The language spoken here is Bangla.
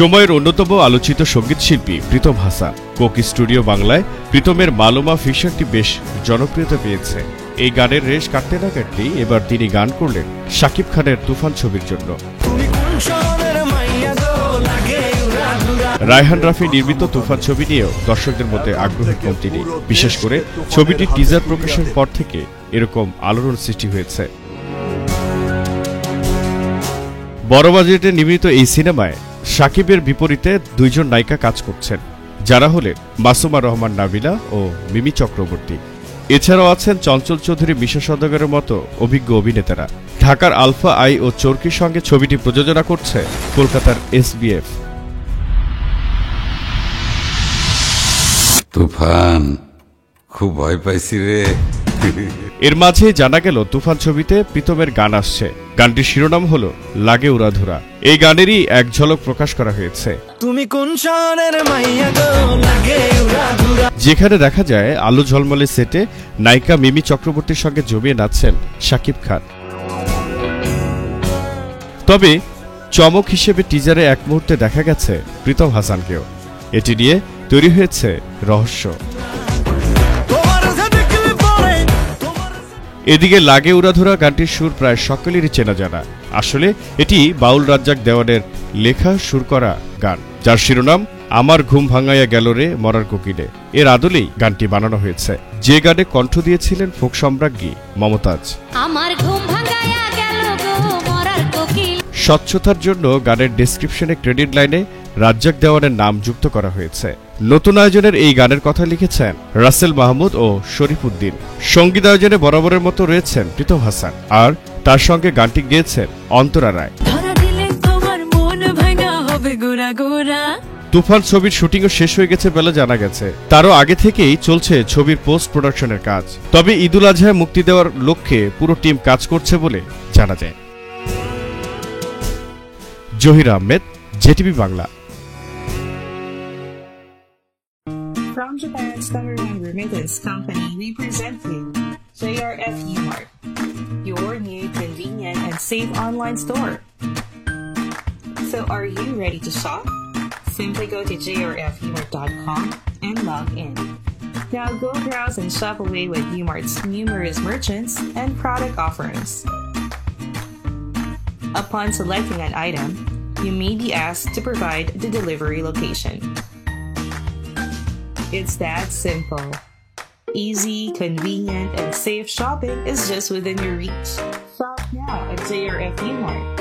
সময়ের অন্যতম আলোচিত সঙ্গীতশিল্পী প্রীতম হাসান। কোক স্টুডিও বাংলায় প্রীতমের মালুমা ফিশনটি বেশ জনপ্রিয়তা পেয়েছে। এই গানের রেশ কাটতে না কাটতেই এবার তিনি গান করলেন শাকিব খানের তুফান ছবির জন্য। রায়হান রাফি নির্মিত তুফান ছবি নিয়েও দর্শকদের মধ্যে আগ্রহের কমতি নেই। বিশেষ করে ছবিটির টিজার প্রকাশের পর থেকে এরকম আলোড়ন সৃষ্টি হয়েছে। বড় বাজেটে নির্মিত এই সিনেমায় শাকিবের বিপরীতে দুইজন নায়িকা কাজ করছেন, যারা হলেন মাসুমা রহমান নাবিলা ও মিমি চক্রবর্তী। এছাড়াও আছেন চঞ্চল চৌধুরী, মিশা সওদাগরের মতো অভিজ্ঞ অভিনেতারা। ঢাকার আলফা আই ও চরকির সঙ্গে ছবিটি প্রযোজনা করছে কলকাতার SBF। তুফান, খুব ভয় পাইছি রে। এর মাঝে জানা গেল তুফান ছবিতে প্রীতমের গান আসছে। গানটির শিরোনাম হলো লাগে উড়াধুরা। এই গানেরই এক ঝলক প্রকাশ করা হয়েছে, তুমি কোন শহরের মাইয়া গো লাগে উড়াধুরা, যেখানে দেখা যায় আলো ঝলমলে সেটে নায়িকা মিমি চক্রবর্তীর সঙ্গে জমিয়ে নাচছেন শাকিব খান। তবে চমক হিসেবে টিজারে এক মুহূর্তে দেখা গেছে প্রীতম হাসানকেও। এটি নিয়ে তৈরি হয়েছে রহস্য। এদিকে লাগে উড়াধুরা গানটির সুর প্রায় সকলেরই চেনা জানা। আসলে এটি বাউল রাজ্জাক দেওয়ানের লেখা সুর করা গান, যার শিরোনাম আমার ঘুম ভাঙাইয়া গেল রে মরার কোকিলে। এর আদলেই গানটি বানানো হয়েছে, যে গানে কণ্ঠ দিয়েছিলেন ফোক সম্রাজ্ঞী মমতাজ। আমার ঘুম ভাঙাইয়া গেল গো মরার কোকিল। স্বচ্ছতার জন্য গানের ডেসক্রিপশনে ক্রেডিট লাইনে রাজ্জাক দেওয়ানের নাম যুক্ত করা হয়েছে। নতুন আয়োজনের এই গানের কথা লিখেছেন রাসেল মাহমুদ ও শরীফ উদ্দিন। সঙ্গীত আয়োজনে বরাবরের মতো রয়েছেন প্রীতম হাসান, আর তার সঙ্গে গানটি গেয়েছেন অন্তরা রায়। তুফান ছবির শুটিংও শেষ হয়ে গেছে বলে জানা গেছে। তারও আগে থেকেই চলছে ছবির পোস্ট প্রোডাকশনের কাজ। তবে ঈদুল আজহায় মুক্তি দেওয়ার লক্ষ্যে পুরো টিম কাজ করছে বলে জানা যায়। Zahir Ahmed, JTV Bangla. From Japan's number 1 remittance company, we present you JRF Umart, your new convenient and safe online store. So are you ready to shop? Simply go to jrfumart.com and log in. Now go browse and shop away with Umart's numerous merchants and product offerings. Upon selecting an item, you may be asked to provide the delivery location. It's that simple. Easy, convenient, and safe shopping is just within your reach. Shop now at JRF Umart.